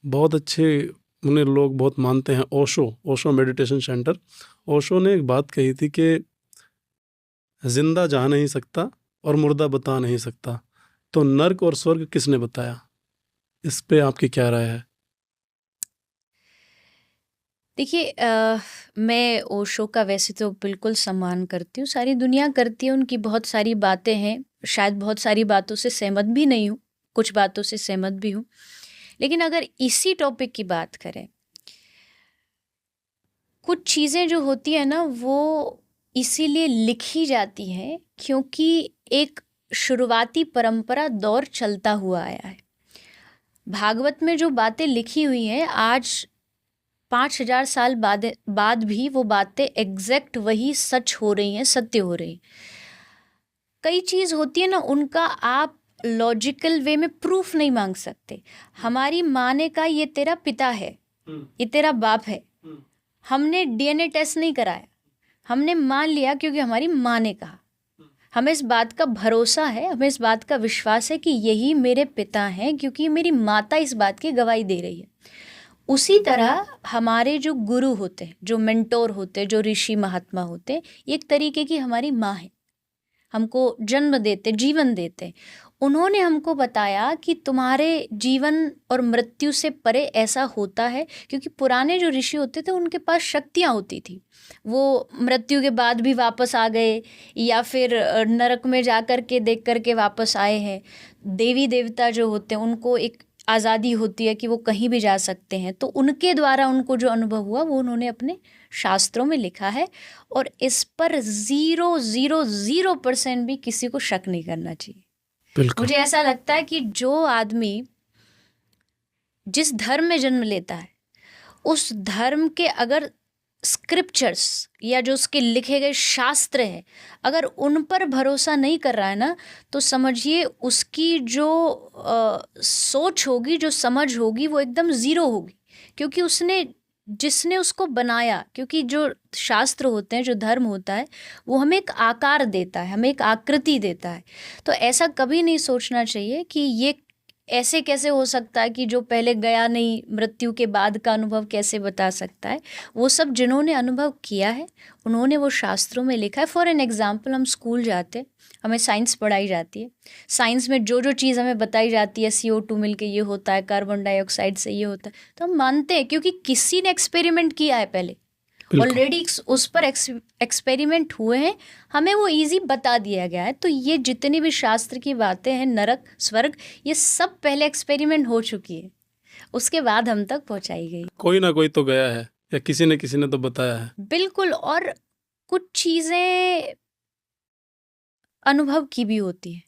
बहुत अच्छे, उन्हें लोग बहुत मानते हैं, ओशो मेडिटेशन सेंटर। ओशो ने एक बात कही थी कि जिंदा जा नहीं सकता और मुर्दा बता नहीं सकता, तो नर्क और स्वर्ग किसने बताया? इस पे आपकी क्या राय है? देखिए, मैं ओशो का वैसे तो बिल्कुल सम्मान करती हूँ, सारी दुनिया करती है, उनकी बहुत सारी बातें हैं, शायद बहुत सारी बातों से सहमत भी नहीं हूँ, कुछ बातों से सहमत भी हूँ। लेकिन अगर इसी टॉपिक की बात करें, कुछ चीज़ें जो होती है ना वो इसीलिए लिखी जाती हैं क्योंकि एक शुरुआती परंपरा दौर चलता हुआ आया है। भागवत में जो बातें लिखी हुई हैं आज 5,000 साल बाद भी वो बातें एग्जैक्ट वही सच हो रही हैं, सत्य हो रही हैं। कई चीज़ होती है ना, उनका आप लॉजिकल वे में प्रूफ नहीं मांग सकते। हमारी माँ ने कहा ये तेरा पिता है, ये तेरा बाप है, हमने डीएनए टेस्ट नहीं कराया, हमने मान लिया क्योंकि हमारी माँ ने कहा। हमें इस बात का भरोसा है, हमें इस बात का विश्वास है कि यही मेरे पिता हैं क्योंकि मेरी माता इस बात की गवाही दे रही है। उसी तरह हमारे जो गुरु होते हैं, जो मेंटोर होते हैं, जो ऋषि महात्मा होते हैं, ये एक तरीके की हमारी माँ है, हमको जन्म देते, जीवन देते। उन्होंने हमको बताया कि तुम्हारे जीवन और मृत्यु से परे ऐसा होता है, क्योंकि पुराने जो ऋषि होते थे उनके पास शक्तियाँ होती थी, वो मृत्यु के बाद भी वापस आ गए या फिर नरक में जा कर के देख कर के वापस आए हैं। देवी देवता जो होते हैं उनको एक आज़ादी होती है कि वो कहीं भी जा सकते हैं, तो उनके द्वारा उनको जो अनुभव हुआ वो उन्होंने अपने शास्त्रों में लिखा है। और इस पर 0.000% भी किसी को शक नहीं करना चाहिए। बिल्कुल। मुझे ऐसा लगता है कि जो आदमी जिस धर्म में जन्म लेता है उस धर्म के अगर स्क्रिप्चर्स या जो उसके लिखे गए शास्त्र हैं, अगर उन पर भरोसा नहीं कर रहा है ना, तो समझिए उसकी जो सोच होगी, जो समझ होगी, वो एकदम ज़ीरो होगी। क्योंकि उसने जिसने उसको बनाया, क्योंकि जो शास्त्र होते हैं, जो धर्म होता है, वो हमें एक आकार देता है, हमें एक आकृति देता है। तो ऐसा कभी नहीं सोचना चाहिए कि ये ऐसे कैसे हो सकता है कि जो पहले गया नहीं मृत्यु के बाद का अनुभव कैसे बता सकता है। वो सब जिन्होंने अनुभव किया है उन्होंने वो शास्त्रों में लिखा है। फॉर एन एग्जाम्पल, हम स्कूल जाते हैं, हमें साइंस पढ़ाई जाती है, साइंस में जो जो चीज़ हमें बताई जाती है, CO2 मिलके ये होता है, कार्बन डाइऑक्साइड से ये होता है, तो हम मानते हैं क्योंकि किसी ने एक्सपेरिमेंट किया है पहले, बिल्कुल। ऑलरेडी उस पर एक्सपेरिमेंट हुए हैं, हमें वो इजी बता दिया गया है। तो ये जितनी भी शास्त्र की बातें हैं, नरक स्वर्ग, ये सब पहले एक्सपेरिमेंट हो चुकी है, उसके बाद हम तक पहुंचाई गई। कोई ना कोई तो गया है या किसी ने तो बताया है। बिल्कुल। और कुछ चीज़ें अनुभव की भी होती हैं।